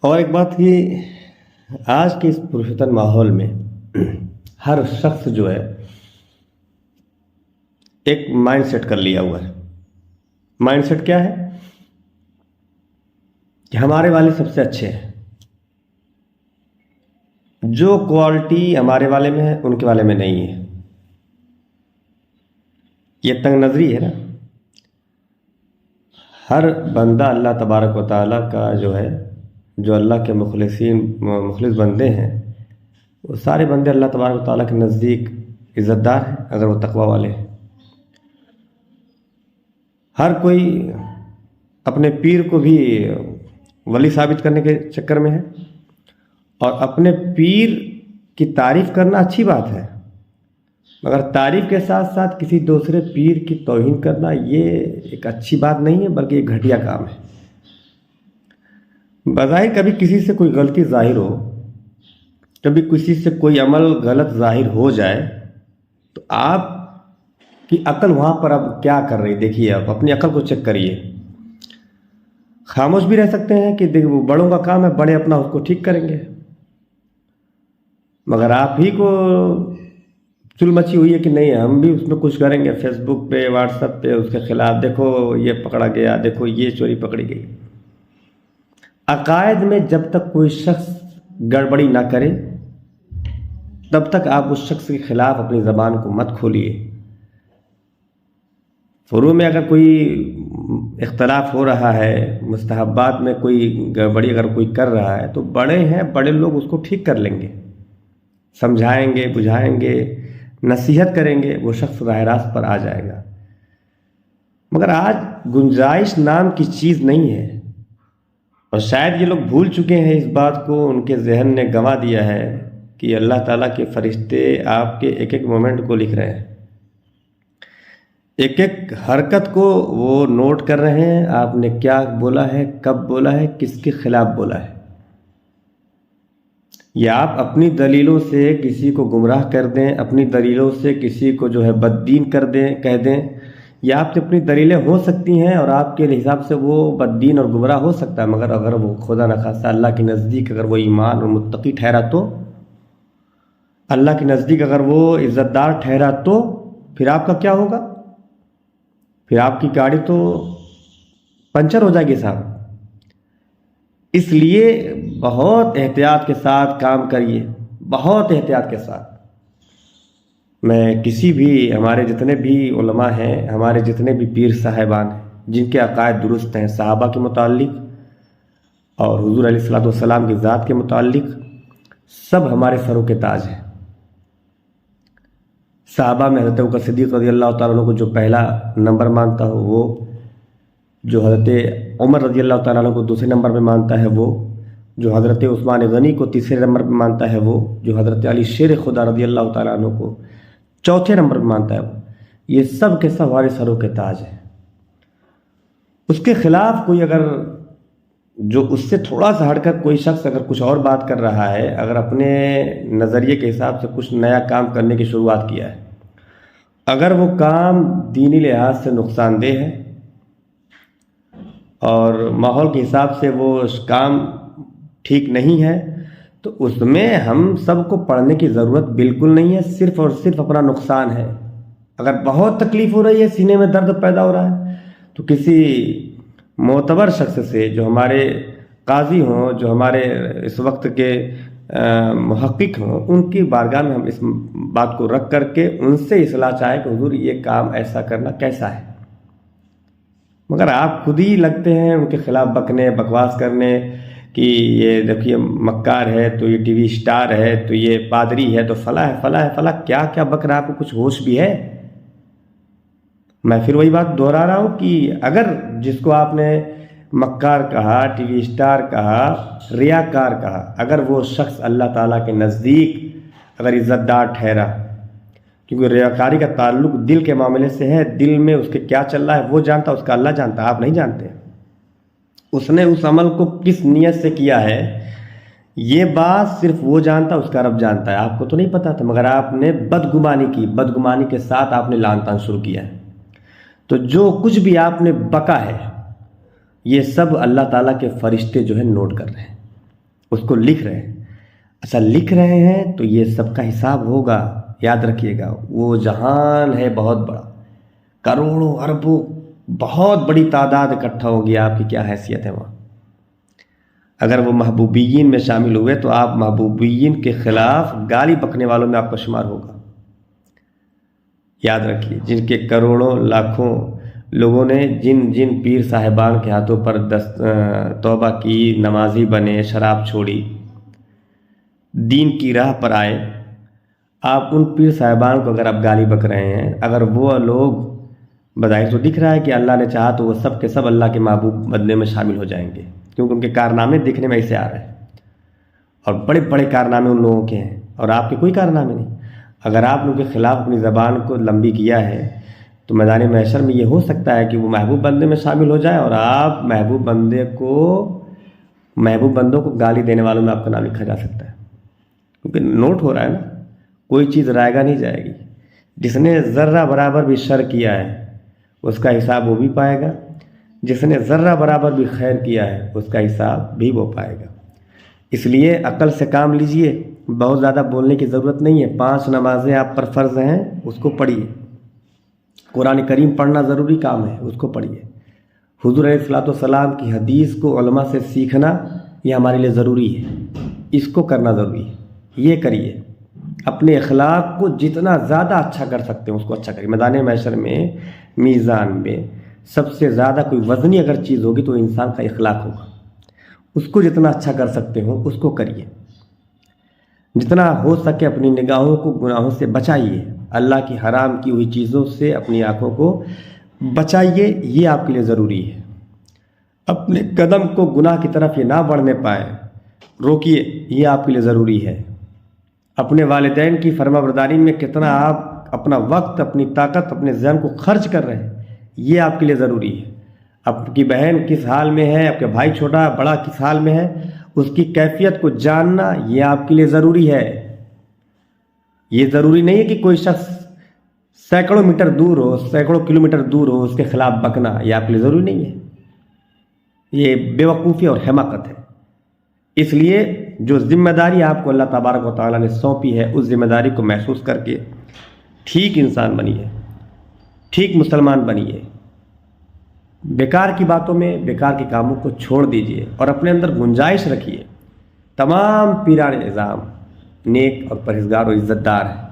اور ایک بات کہ آج کے اس پرفتن ماحول میں ہر شخص جو ہے ایک مائنڈ سیٹ کر لیا ہوا ہے۔ مائنڈ سیٹ کیا ہے کہ ہمارے والے سب سے اچھے ہیں، جو کوالٹی ہمارے والے میں ہے ان کے والے میں نہیں ہے۔ یہ تنگ نظری ہے نا۔ ہر بندہ اللہ تبارک و تعالیٰ کا جو اللہ کے مخلص بندے ہیں، وہ سارے بندے اللہ تبارک و تعالیٰ کے نزدیک عزت دار ہیں اگر وہ تقوی والے ہیں۔ ہر کوئی اپنے پیر کو بھی ولی ثابت کرنے کے چکر میں ہے، اور اپنے پیر کی تعریف کرنا اچھی بات ہے، مگر تعریف کے ساتھ ساتھ کسی دوسرے پیر کی توہین کرنا یہ ایک اچھی بات نہیں ہے، بلکہ ایک گھٹیا کام ہے۔ بظاہر کبھی کسی سے کوئی غلطی ظاہر ہو، کبھی کسی سے کوئی عمل غلط ظاہر ہو جائے، تو آپ کی عقل وہاں پر اب کیا کر رہی؟ دیکھیے، آپ اپنی عقل کو چیک کریے۔ خاموش بھی رہ سکتے ہیں کہ وہ بڑوں کا کام ہے، بڑے اپنا اس کو ٹھیک کریں گے، مگر آپ ہی کو چل مچی ہوئی ہے کہ نہیں ہم بھی اس میں کچھ کریں گے، فیس بک پہ واٹس ایپ پہ اس کے خلاف دیکھو یہ پکڑا گیا، دیکھو یہ چوری پکڑی گئی۔ عقائد میں جب تک کوئی شخص گڑبڑی نہ کرے تب تک آپ اس شخص کے خلاف اپنی زبان کو مت کھولیے۔ فروع میں اگر کوئی اختلاف ہو رہا ہے، مستحبات میں کوئی گڑبڑی اگر کوئی کر رہا ہے، تو بڑے ہیں، بڑے لوگ اس کو ٹھیک کر لیں گے، سمجھائیں گے، بجھائیں گے، نصیحت کریں گے، وہ شخص راہ راست پر آ جائے گا۔ مگر آج گنجائش نام کی چیز نہیں ہے، اور شاید یہ لوگ بھول چکے ہیں اس بات کو، ان کے ذہن نے گنوا دیا ہے کہ اللہ تعالیٰ کے فرشتے آپ کے ایک ایک مومنٹ کو لکھ رہے ہیں، ایک ایک حرکت کو وہ نوٹ کر رہے ہیں، آپ نے کیا بولا ہے، کب بولا ہے، کس کے خلاف بولا ہے۔ یا آپ اپنی دلیلوں سے کسی کو گمراہ کر دیں، اپنی دلیلوں سے کسی کو بددین کر دیں، کہہ دیں، یا آپ سے اپنی دلیلیں ہو سکتی ہیں اور آپ کے حساب سے وہ بددین اور گمراہ ہو سکتا ہے، مگر اگر وہ خدا نخواستہ اللہ کے نزدیک اگر وہ ایمان اور متقی ٹھہرا تو، اللہ کے نزدیک اگر وہ عزت دار ٹھہرا تو پھر آپ کا کیا ہوگا؟ پھر آپ کی گاڑی تو پنچر ہو جائے گی صاحب۔ اس لیے بہت احتیاط کے ساتھ کام کریے، بہت احتیاط کے ساتھ۔ میں کسی بھی ہمارے جتنے بھی علماء ہیں، ہمارے جتنے بھی پیر صاحبان ہیں جن کے عقائد درست ہیں صحابہ کے متعلق اور حضور علیہ الصلوۃ والسلام کی ذات کے متعلق، سب ہمارے سروں کے تاج ہیں۔ صحابہ میں حضرت ابوبکر صدیق رضی اللہ تعالیٰ عنہ کو جو پہلا نمبر مانتا ہو وہ، جو حضرت عمر رضی اللہ تعالیٰ عنہ کو دوسرے نمبر پہ مانتا ہے وہ، جو حضرت عثمان غنی کو تیسرے نمبر پہ مانتا ہے وہ، جو حضرت علی شیر خدا رضی اللہ تعالیٰ عنہ کو چوتھے نمبر پہ مانتا ہے وہ، یہ سب کے سب ہمارے سروں کے تاج ہیں۔ اس کے خلاف کوئی اگر جو اس سے تھوڑا سا ہٹ کر کوئی شخص اگر کچھ اور بات کر رہا ہے، اگر اپنے نظریے کے حساب سے کچھ نیا کام کرنے کی شروعات کیا ہے، اگر وہ کام دینی لحاظ سے نقصان دہ ہے اور ماحول کے حساب سے وہ کام ٹھیک نہیں ہے، تو اس میں ہم سب کو پڑھنے کی ضرورت بالکل نہیں ہے، صرف اور صرف اپنا نقصان ہے۔ اگر بہت تکلیف ہو رہی ہے، سینے میں درد پیدا ہو رہا ہے، تو کسی معتبر شخص سے، جو ہمارے قاضی ہوں، جو ہمارے اس وقت کے محقق ہوں، ان کی بارگاہ میں ہم اس بات کو رکھ کر کے ان سے اصلاح چاہے کہ حضور یہ کام ایسا کرنا کیسا ہے۔ مگر آپ خود ہی لگتے ہیں ان کے خلاف بکنے، بکواس کرنے کہ یہ دیکھیے مکار ہے، تو یہ ٹی وی اسٹار ہے، تو یہ پادری ہے، تو فلاں ہے، فلاں ہے، فلاں، کیا کیا بک رہا ہے؟ آپ کو کچھ ہوش بھی ہے؟ میں پھر وہی بات دہرا رہا ہوں کہ اگر جس کو آپ نے مکار کہا، ٹی وی اسٹار کہا، ریاکار کہا، اگر وہ شخص اللہ تعالیٰ کے نزدیک اگر عزت دار ٹھہرا، کیونکہ ریاکاری کا تعلق دل کے معاملے سے ہے، دل میں اس کے کیا چل رہا ہے وہ جانتا، اس کا اللہ جانتا، آپ نہیں جانتے۔ اس نے اس عمل کو کس نیت سے کیا ہے یہ بات صرف وہ جانتا، اس کا رب جانتا ہے، آپ کو تو نہیں پتا تھا، مگر آپ نے بدگمانی کی، بدگمانی کے ساتھ آپ نے لعن طعن شروع کیا ہے۔ تو جو کچھ بھی آپ نے بکا ہے، یہ سب اللہ تعالیٰ کے فرشتے نوٹ کر رہے ہیں۔ اس کو لکھ رہے ہیں. اچھا لکھ رہے ہیں تو یہ سب کا حساب ہوگا. یاد رکھیے گا وہ جہان ہے بہت بڑا, کروڑوں اربوں بہت بڑی تعداد اکٹھا ہوگی, آپ کی کیا حیثیت ہے وہاں. اگر وہ محبوبین میں شامل ہوئے تو آپ محبوبین کے خلاف گالی بکنے والوں میں آپ کا شمار ہوگا. یاد رکھیے, جن کے کروڑوں لاکھوں لوگوں نے جن پیر صاحبان کے ہاتھوں پر توبہ کی, نمازی بنے, شراب چھوڑی, دین کی راہ پر آئے, آپ ان پیر صاحبان کو اگر آپ گالی بک رہے ہیں, اگر وہ لوگ بظاہر تو دکھ رہا ہے کہ اللہ نے چاہا تو وہ سب کے سب اللہ کے محبوب بندے میں شامل ہو جائیں گے, کیونکہ ان کے کارنامے دیکھنے میں ایسے آ رہے ہیں, اور بڑے بڑے کارنامے ان لوگوں کے ہیں اور آپ کے کوئی کارنامے نہیں. اگر آپ ان کے خلاف اپنی زبان کو لمبی کیا ہے تو میدان محشر میں یہ ہو سکتا ہے کہ وہ محبوب بندے میں شامل ہو جائے اور آپ محبوب بندوں کو گالی دینے والوں میں آپ کا نام لکھا جا سکتا ہے, کیونکہ نوٹ ہو رہا ہے نا, کوئی چیز رائے گا نہیں جائے گی. جس نے ذرہ برابر بھی شر کیا ہے اس کا حساب وہ بھی پائے گا, جس نے ذرہ برابر بھی خیر کیا ہے اس کا حساب بھی وہ پائے گا. اس لیے عقل سے کام لیجئے, بہت زیادہ بولنے کی ضرورت نہیں ہے. 5 نمازیں آپ پر فرض ہیں, اس کو پڑھیے. قرآن کریم پڑھنا ضروری کام ہے, اس کو پڑھیے. حضور علیہ الصلوۃ والسلام کی حدیث کو علماء سے سیکھنا یہ ہمارے لیے ضروری ہے, اس کو کرنا ضروری ہے. یہ کریے, اپنے اخلاق کو جتنا زیادہ اچھا کر سکتے ہیں اس کو اچھا کریے. میدان محشر میں, میزان میں سب سے زیادہ کوئی وزنی اگر چیز ہوگی تو انسان کا اخلاق ہوگا. اس کو جتنا اچھا کر سکتے ہو اس کو کریے. جتنا ہو سکے اپنی نگاہوں کو گناہوں سے بچائیے, اللہ کی حرام کی ہوئی چیزوں سے اپنی آنکھوں کو بچائیے, یہ آپ کے لیے ضروری ہے. اپنے قدم کو گناہ کی طرف یہ نہ بڑھنے پائے, روکیے, یہ آپ کے لیے ضروری ہے. اپنے والدین کی فرما برداری میں کتنا آپ اپنا وقت, اپنی طاقت, اپنے ذہن کو خرچ کر رہے ہیں, یہ آپ کے لیے ضروری ہے. آپ کی بہن کس حال میں ہے, آپ کے بھائی چھوٹا بڑا کس حال میں ہے, اس کی کیفیت کو جاننا یہ آپ کے لیے ضروری ہے. یہ ضروری نہیں ہے کہ کوئی شخص سینکڑوں میٹر دور ہو, سینکڑوں کلومیٹر دور ہو, اس کے خلاف بکنا یہ آپ کے لیے ضروری نہیں ہے. یہ بے وقوفی اور حماقت ہے. اس لیے جو ذمہ داری آپ کو اللہ تبارک و تعالیٰ نے سونپی ہے, اس ذمہ داری کو محسوس کر کے ٹھیک انسان بنیے, ٹھیک مسلمان بنیے. بیکار کی باتوں میں, بیکار کے کاموں کو چھوڑ دیجئے اور اپنے اندر گنجائش رکھیے. تمام پیران نظام نیک اور پرہیزگار اور عزت دار ہیں.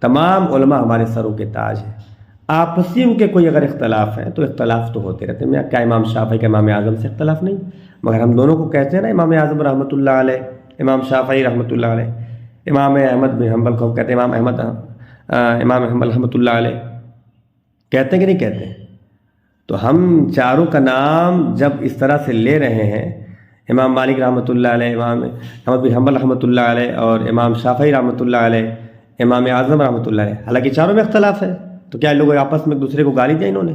تمام علماء ہمارے سروں کے تاج ہیں. آپسی ان کے کوئی اگر اختلاف ہیں تو اختلاف تو ہوتے رہتے ہیں. کیا امام شافعی کا امام اعظم سے اختلاف نہیں, مگر ہم دونوں کو کہتے ہیں نا امام اعظم رحمۃ اللہ علیہ, امام شافعی رحمۃ اللہ علیہ, امام احمد بن حنبل کو ہم کہتے ہیں امام احمد رحمۃ اللہ علیہ, کہتے ہیں کہ نہیں کہتے ہیں. تو ہم چاروں کا نام جب اس طرح سے لے رہے ہیں, امام مالک رحمۃ اللہ علیہ, امام احمد بن حنبل رحمۃ اللہ علیہ اور امام شافعی رحمۃ اللہ علیہ, امام اعظم رحمۃ اللہ علیہ, حالانکہ چاروں میں اختلاف ہے, تو کیا لوگ آپس میں ایک دوسرے کو گالی دیا؟ انہوں نے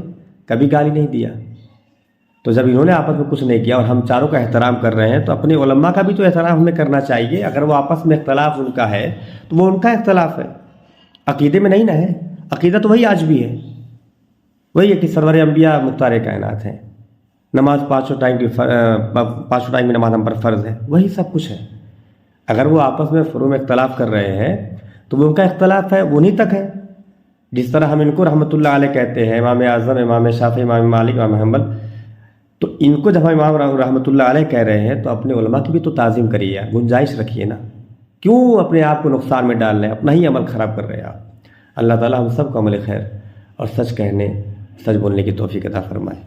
کبھی گالی نہیں دیا. تو جب انہوں نے آپس میں کچھ نہیں کیا اور ہم چاروں کا احترام کر رہے ہیں تو اپنے علماء کا بھی تو احترام ہمیں کرنا چاہیے. اگر وہ آپس میں اختلاف ان کا ہے تو وہ ان کا اختلاف ہے, عقیدے میں نہیں نہ ہے. عقیدہ تو وہی آج بھی ہے, وہی ہے کہ سرور انبیاء مختار کائنات ہیں, نماز پانچوں ٹائم میں نماز ہم پر فرض ہے, وہی سب کچھ ہے. اگر وہ آپس میں فروع میں اختلاف کر رہے ہیں تو وہ ان کا اختلاف ہے, وہ انہیں تک ہے. جس طرح ہم ان کو رحمۃ اللہ علیہ کہتے ہیں, امام اعظم, امام شافعی, امام مالک, امام حنبل, تو ان کو جب ہم امام رحمۃ اللہ علیہ کہہ رہے ہیں تو اپنے علماء کی بھی تو تعظیم کریے, گنجائش رکھیے نا. کیوں اپنے آپ کو نقصان میں ڈال رہے ہیں, اپنا ہی عمل خراب کر رہے ہیں آپ. اللہ تعالیٰ ہم سب کو عمل خیر اور سچ کہنے, سچ بولنے کی توفیق عطا فرمائے.